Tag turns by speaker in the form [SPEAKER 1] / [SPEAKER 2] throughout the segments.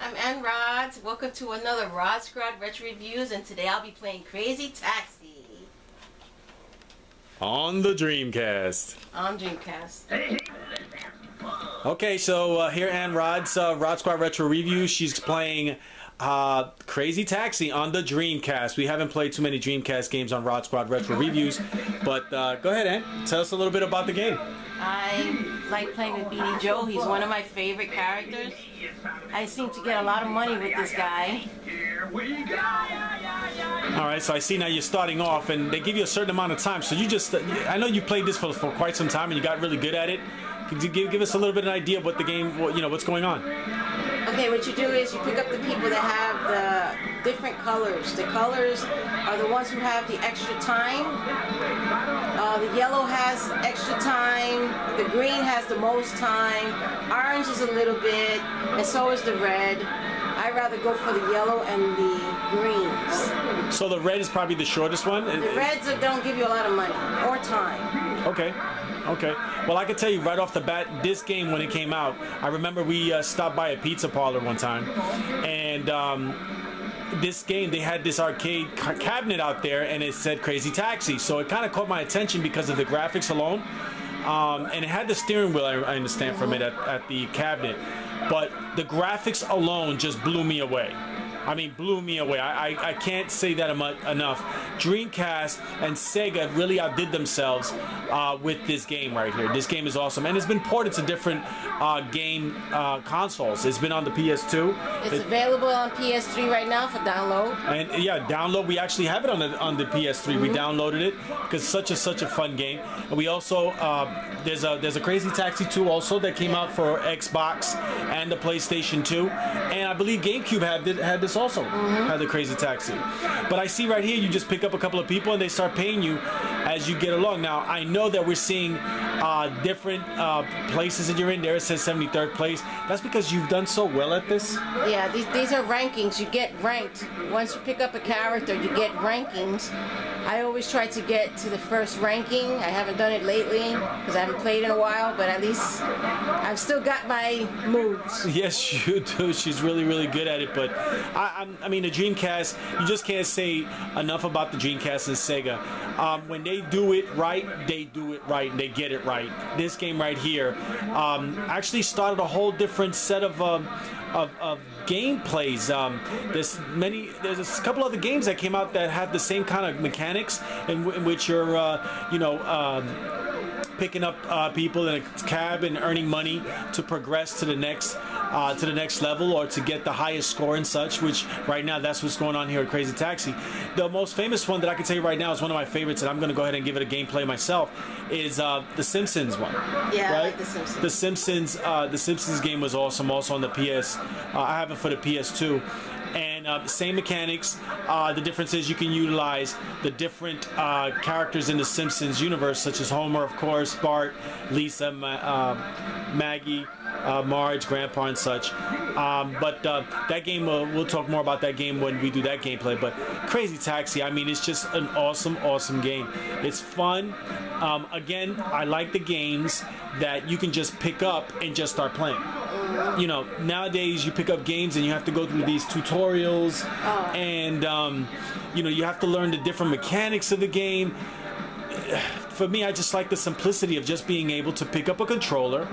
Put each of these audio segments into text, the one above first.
[SPEAKER 1] I'm Ann Rods. Welcome to another RodzSquad Retro Reviews, and today I'll be playing Crazy Taxi.
[SPEAKER 2] On the Dreamcast.
[SPEAKER 1] On Dreamcast.
[SPEAKER 2] Okay, so here Ann Rods, RodzSquad Retro Reviews. She's playing Crazy Taxi on the Dreamcast. We haven't played too many Dreamcast games on RodzSquad Retro Reviews, but go ahead, Ann. Tell us a little bit about the game.
[SPEAKER 1] I like playing with Beanie Joe. He's one of my favorite characters. I seem to get a lot of money with this guy.
[SPEAKER 2] Alright, so I see now you're starting off, and they give you a certain amount of time. So you just, I know you played this for quite some time, and you got really good at it. Could you give us a little bit of an idea of what the game, what's going on?
[SPEAKER 1] Okay, what you do is you pick up the people that have the different colors. The colors are the ones who have the extra time. The yellow has extra time. The green has the most time. Orange is a little bit, and so is the red. I rather go for the yellow and the greens.
[SPEAKER 2] So the red is probably the shortest one?
[SPEAKER 1] The reds don't give you a lot of money or time.
[SPEAKER 2] Okay. Okay. Well, I can tell you right off the bat, this game, when it came out, I remember we stopped by a pizza parlor one time, and this game, they had this arcade cabinet out there, and it said Crazy Taxi. So it kind of caught my attention because of the graphics alone. And it had the steering wheel, I understand, from it at the cabinet. But the graphics alone just blew me away. I mean, blew me away. I can't say that enough. Dreamcast and Sega really outdid themselves with this game right here. This game is awesome, and it's been ported to different game consoles. It's been on the PS2.
[SPEAKER 1] It's available on PS3 right now for download.
[SPEAKER 2] And yeah, download. We actually have it on the PS3. We downloaded it because it's such a fun game. And we also there's a Crazy Taxi 2 also that came out for Xbox and the PlayStation 2, and I believe GameCube had this also, had the Crazy Taxi. But I see right here, you just pick up a couple of people and they start paying you as you get along. Now, I know that we're seeing different places that you're in. There it says 73rd place. That's because you've done so well at this.
[SPEAKER 1] Yeah, these are rankings. You get ranked. Once you pick up a character, you get rankings. I always try to get to the first ranking. I haven't done it lately because I haven't played in a while, but at least I've still got my moves.
[SPEAKER 2] Yes, you do. She's really, really good at it. But I mean, the Dreamcast, you just can't say enough about the Dreamcast and Sega. When they do it right, they do it right, and they get it right. This game right here actually started a whole different set of gameplays. There's a couple other games that came out that had the same kind of mechanics in which you're picking up people in a cab and earning money to progress to the next level or to get the highest score and such, which right now that's what's going on here at Crazy Taxi. The most famous one that I can tell you right now is one of my favorites, and I'm going to go ahead and give it a gameplay myself, is the Simpsons one.
[SPEAKER 1] Yeah,
[SPEAKER 2] right?
[SPEAKER 1] I like the Simpsons.
[SPEAKER 2] The Simpsons game was awesome, also on the PS. I have it for the PS2. And same mechanics. The difference is you can utilize the different characters in the Simpsons universe, such as Homer, of course, Bart, Lisa, Maggie, Marge, Grandpa, and such. But that game, we'll talk more about that game when we do that gameplay. But Crazy Taxi, I mean, it's just an awesome, awesome game. It's fun. Again, I like the games that you can just pick up and just start playing. You know, nowadays you pick up games and you have to go through these tutorials, and you have to learn the different mechanics of the game. For me, I just like the simplicity of just being able to pick up a controller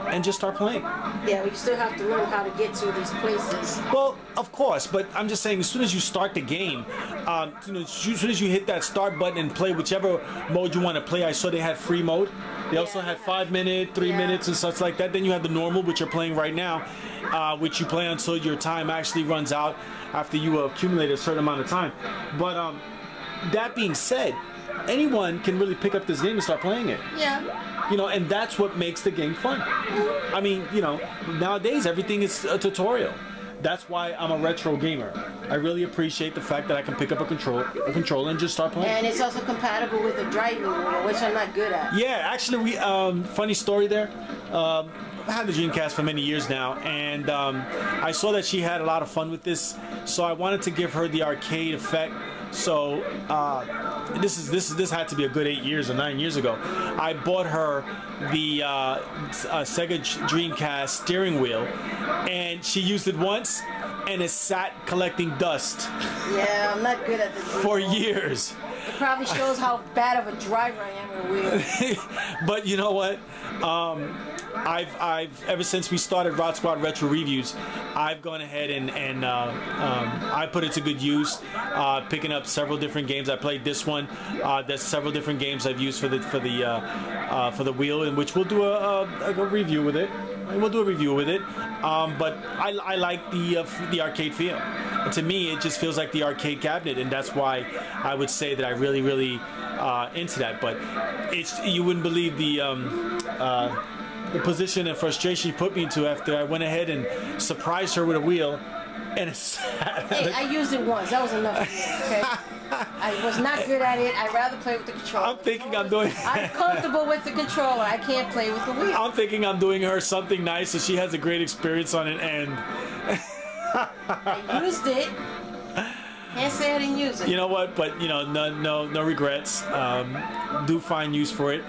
[SPEAKER 2] and just start playing.
[SPEAKER 1] Yeah, but you still have to learn how to get to these places.
[SPEAKER 2] Well, of course, but I'm just saying, as soon as you start the game, as soon as you hit that start button and play whichever mode you want to play. I saw they had free mode. They also had 5 minute, 3 minutes, and such like that. Then you have the normal, which you're playing right now, which you play until your time actually runs out after you accumulate a certain amount of time. But that being said, anyone can really pick up this game and start playing it.
[SPEAKER 1] Yeah.
[SPEAKER 2] You know, and that's what makes the game fun. I mean, nowadays everything is a tutorial. That's why I'm a retro gamer. I really appreciate the fact that I can pick up a controller and just start playing.
[SPEAKER 1] And it's also compatible with the driving wheel, which I'm not good at.
[SPEAKER 2] Yeah, actually, funny story there. I've had the Dreamcast for many years now, and I saw that she had a lot of fun with this, so I wanted to give her the arcade effect. So this had to be a good 8 years or 9 years ago. I bought her the Sega Dreamcast steering wheel, and she used it once, and it sat collecting dust.
[SPEAKER 1] Yeah, I'm not good at this.
[SPEAKER 2] For years.
[SPEAKER 1] It probably shows how bad of a driver I am with a wheel.
[SPEAKER 2] But you know what? I've ever since we started RodzSquad Retro Reviews, I've gone ahead and I put it to good use, picking up several different games. I played this one. There's several different games I've used for the wheel, in which we'll do a review with it. We'll do a review with it. But I like the arcade feel. And to me, it just feels like the arcade cabinet, and that's why I would say that I really into that. But you wouldn't believe the position and frustration she put me into after I went ahead and surprised her with a wheel, and it's
[SPEAKER 1] hey, I used it once. That was enough for me, okay? I was not good at it. I'd rather play with the controller.
[SPEAKER 2] I'm thinking I'm doing...
[SPEAKER 1] I'm comfortable with the controller. I can't play with the wheel.
[SPEAKER 2] I'm thinking I'm doing her something nice so she has a great experience on it, and...
[SPEAKER 1] I used it. Can't say I didn't use it.
[SPEAKER 2] You know what? But no regrets. Do find use for it.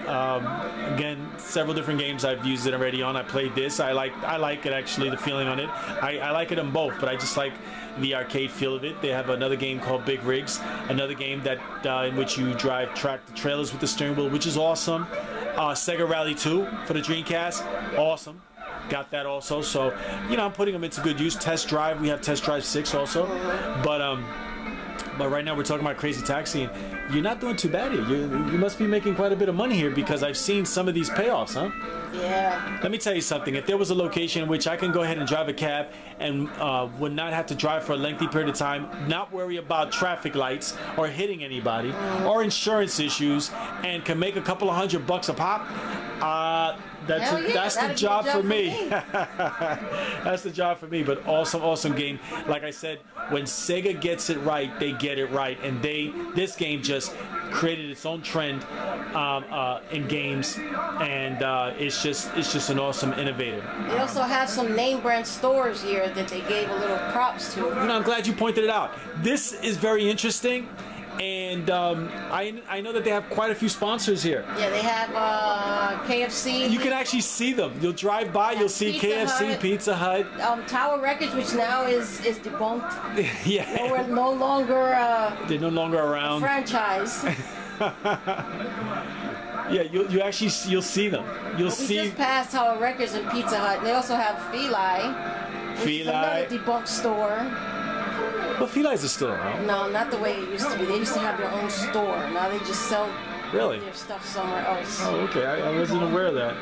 [SPEAKER 2] Again, several different games I've used it already on. I played this. I like it actually. The feeling on it. I like it on both, but I just like the arcade feel of it. They have another game called Big Rigs, another game that in which you track the trailers with the steering wheel, which is awesome. Sega Rally 2 for the Dreamcast, awesome. Got that also. So I'm putting them into good use. Test Drive. We have Test Drive 6 also, But right now we're talking about Crazy Taxi, and you're not doing too bad here. You must be making quite a bit of money here, because I've seen some of these payoffs, huh?
[SPEAKER 1] Yeah.
[SPEAKER 2] Let me tell you something. If there was a location in which I can go ahead and drive a cab and would not have to drive for a lengthy period of time, not worry about traffic lights or hitting anybody or insurance issues, and can make a couple of $100 a pop, that's the job for me. That's the job for me. But awesome game. Like I said, when Sega gets it right, they get it right, and this game just created its own trend in games, and it's just an awesome innovator.
[SPEAKER 1] They also have some name brand stores here that they gave a little props to.
[SPEAKER 2] I'm glad you pointed it out. This is very interesting. And I know that they have quite a few sponsors here.
[SPEAKER 1] Yeah, they have KFC.
[SPEAKER 2] You can actually see them. You'll drive by, you'll see
[SPEAKER 1] Pizza
[SPEAKER 2] KFC,
[SPEAKER 1] Hut,
[SPEAKER 2] Pizza Hut.
[SPEAKER 1] Tower Records, which now is debunked.
[SPEAKER 2] Yeah.
[SPEAKER 1] They're no longer
[SPEAKER 2] they're no longer around.
[SPEAKER 1] Franchise.
[SPEAKER 2] Yeah, you'll see them. We
[SPEAKER 1] just passed Tower Records and Pizza Hut. They also have Feli. Which is another debunked store.
[SPEAKER 2] Well, Feli's is still around.
[SPEAKER 1] No, not the way it used to be. They used to have their own store. Now they just sell
[SPEAKER 2] their
[SPEAKER 1] stuff somewhere else.
[SPEAKER 2] Oh, okay. I wasn't aware of that.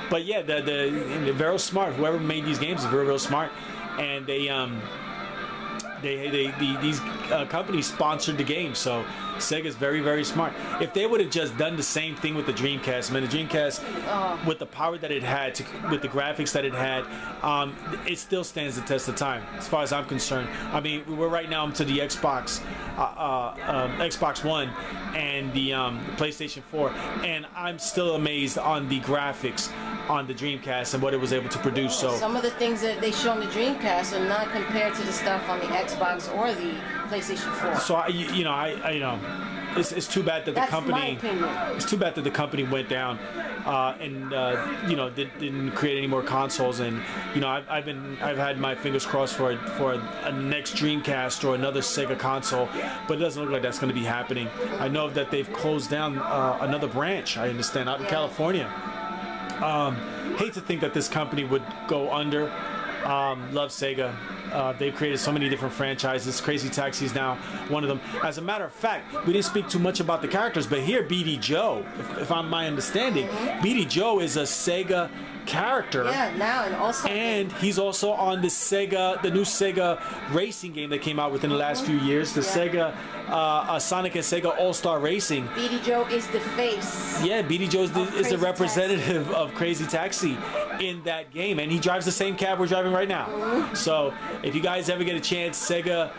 [SPEAKER 2] But yeah, they're very smart. Whoever made these games is very smart, and these companies sponsored the game, so Sega's very smart. If they would have just done the same thing with the Dreamcast, man, the Dreamcast, with the power that it had, with the graphics that it had, it still stands the test of time, as far as I'm concerned. I mean, we're right now to the Xbox One and the PlayStation 4, and I'm still amazed on the graphics on the Dreamcast and what it was able to produce. So
[SPEAKER 1] some of the things that they show on the Dreamcast are not compared to the stuff on the Xbox or the PlayStation 4.
[SPEAKER 2] So it's too bad that the company. It's too bad that the company went down, and didn't create any more consoles. And I've had my fingers crossed for a next Dreamcast or another Sega console, but it doesn't look like that's going to be happening. I know that they've closed down another branch. I understand out in California. Hate to think that this company would go under. Love Sega. They've created so many different franchises. Crazy Taxi is now one of them. As a matter of fact, we didn't speak too much about the characters, but here BD Joe, if I'm my understanding, BD Joe is a Sega character.
[SPEAKER 1] Yeah, now
[SPEAKER 2] and he's also on the new Sega racing game that came out within the last few years. The Sega Sonic and Sega All-Star Racing.
[SPEAKER 1] BD Joe is the face.
[SPEAKER 2] Yeah, BD Joe is the representative of Crazy Taxi in that game, and he drives the same cab we're driving right now. So if you guys ever get a chance, Sega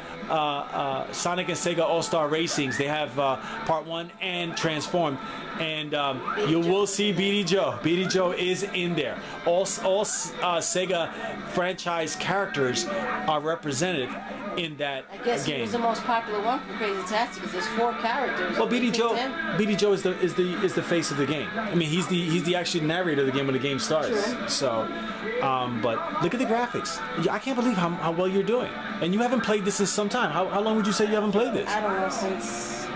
[SPEAKER 2] Sonic and Sega All-Star Racings, they have Part 1 and Transformed, and you will see BD Joe. BD Joe is in there. there. All Sega franchise characters are represented in that
[SPEAKER 1] I guess
[SPEAKER 2] game.
[SPEAKER 1] he was the most popular one for Crazy Taxi because there's 4 characters.
[SPEAKER 2] Well, BD Joe is the face of the game. I mean, he's the actual narrator of the game when the game starts.
[SPEAKER 1] True.
[SPEAKER 2] So, but look at the graphics. I can't believe how well you're doing. And you haven't played this in some time. How long would you say you haven't played this?
[SPEAKER 1] I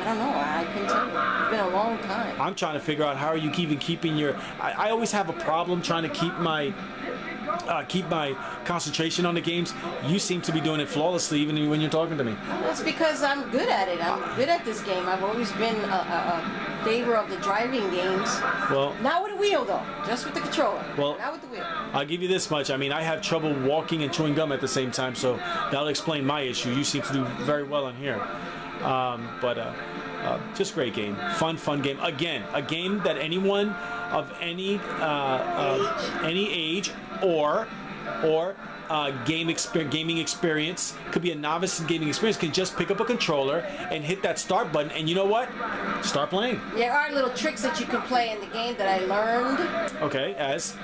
[SPEAKER 1] don't know, I couldn't tell you. It's been a long time.
[SPEAKER 2] I'm trying to figure out how are you even keeping your. I always have a problem trying to keep my concentration on the games. You seem to be doing it flawlessly, even when you're talking to me.
[SPEAKER 1] That's because I'm good at it. I'm good at this game. I've always been a favor of the driving games.
[SPEAKER 2] Well,
[SPEAKER 1] not with a wheel though, just with the controller.
[SPEAKER 2] Well,
[SPEAKER 1] not with the wheel.
[SPEAKER 2] I'll give you this much. I mean, I have trouble walking and chewing gum at the same time, so that'll explain my issue. You seem to do very well on here. Just great game. Fun game. Again, a game that anyone of any age or gaming experience, could be a novice in gaming experience, can just pick up a controller and hit that start button, and you know what? Start playing.
[SPEAKER 1] There are little tricks that you can play in the game that I learned.
[SPEAKER 2] Okay, as?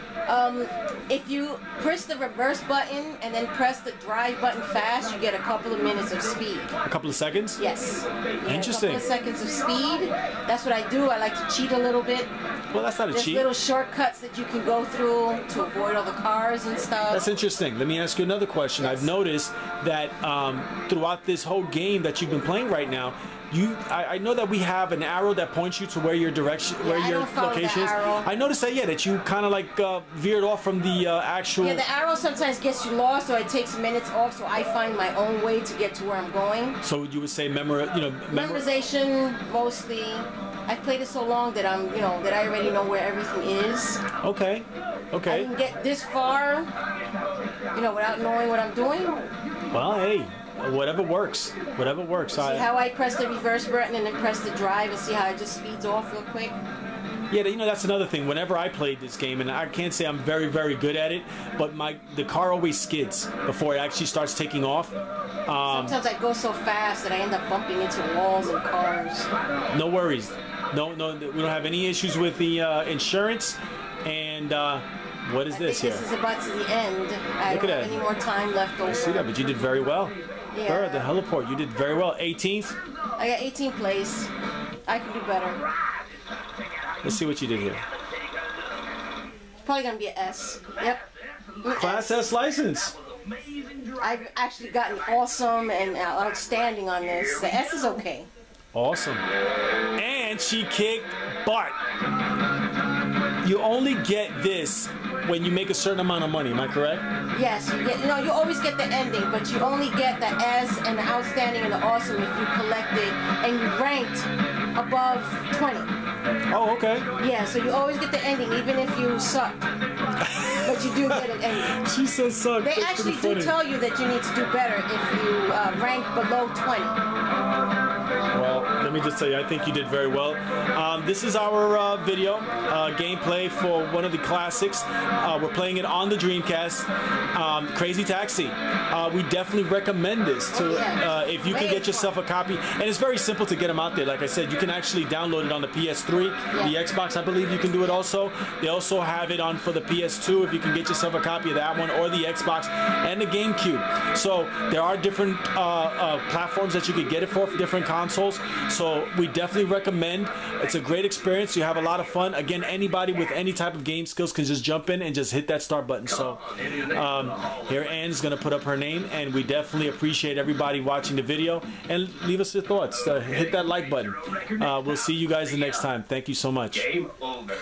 [SPEAKER 1] If you press the reverse button and then press the drive button fast, you get a couple of minutes of speed.
[SPEAKER 2] A couple of seconds?
[SPEAKER 1] Yes.
[SPEAKER 2] Interesting.
[SPEAKER 1] A couple of seconds of speed. That's what I do. I like to cheat a little bit.
[SPEAKER 2] Well, that's not a
[SPEAKER 1] There's
[SPEAKER 2] cheat.
[SPEAKER 1] Little shortcuts that you can go through to avoid all the cars and stuff.
[SPEAKER 2] That's interesting. Let me ask you another question.
[SPEAKER 1] Yes.
[SPEAKER 2] I've noticed that throughout this whole game that you've been playing right now, I know that we have an arrow that points you to where your direction, where your location is. I noticed that, that you kind of like veered off from the actual.
[SPEAKER 1] Yeah, the arrow sometimes gets you lost, or it takes minutes off. So I find my own way to get to where I'm going.
[SPEAKER 2] So you would say
[SPEAKER 1] memorization mostly. I've played it so long that that I already know where everything is.
[SPEAKER 2] Okay.
[SPEAKER 1] I can get this far, without knowing what I'm doing.
[SPEAKER 2] Well, hey. Whatever works.
[SPEAKER 1] See how I press the reverse button and then press the drive, and see how it just speeds off real quick?
[SPEAKER 2] Yeah, that's another thing. Whenever I played this game, and I can't say I'm very, very good at it, but the car always skids before it actually starts taking off.
[SPEAKER 1] Sometimes I go so fast that I end up bumping into walls and cars.
[SPEAKER 2] No worries. No, we don't have any issues with the insurance. And what is this here?
[SPEAKER 1] This is about to the end. I don't have any more time left over.
[SPEAKER 2] I see that, but you did very well.
[SPEAKER 1] Yeah.
[SPEAKER 2] Burr, the heliport, you did very well. 18th?
[SPEAKER 1] I got 18th place. I can do better.
[SPEAKER 2] Let's see what you did here.
[SPEAKER 1] It's probably going to be an S. Yep.
[SPEAKER 2] Class S license.
[SPEAKER 1] I've actually gotten awesome and outstanding on this. The S is okay.
[SPEAKER 2] Awesome. And she kicked butt. You only get this when you make a certain amount of money, am I correct?
[SPEAKER 1] Yes, you always get the ending, but you only get the S and the outstanding and the awesome if you collect it and you ranked above 20.
[SPEAKER 2] Oh, okay.
[SPEAKER 1] Yeah, so you always get the ending, even if you suck. But you do get an ending.
[SPEAKER 2] She says suck.
[SPEAKER 1] They actually do tell you that you need to do better if you rank below 20.
[SPEAKER 2] Well, let me just tell you, I think you did very well. This is our video gameplay for one of the classics. We're playing it on the Dreamcast. Crazy Taxi. We definitely recommend this if you can get yourself a copy. And it's very simple to get them out there. Like I said, you can actually download it on the PS3, the Xbox. I believe you can do it also. They also have it on for the PS2 if you can get yourself a copy of that one, or the Xbox and the GameCube. So there are different platforms that you could get it for different consoles. So we definitely recommend. It's a great experience. You have a lot of fun. Again, anybody with any type of game skills can just jump in and just hit that start button. So here Anne's going to put up her name, and we definitely appreciate everybody watching the video, and leave us your thoughts. Hit that like button. We'll see you guys the next time. Thank you so much.
[SPEAKER 3] Game over.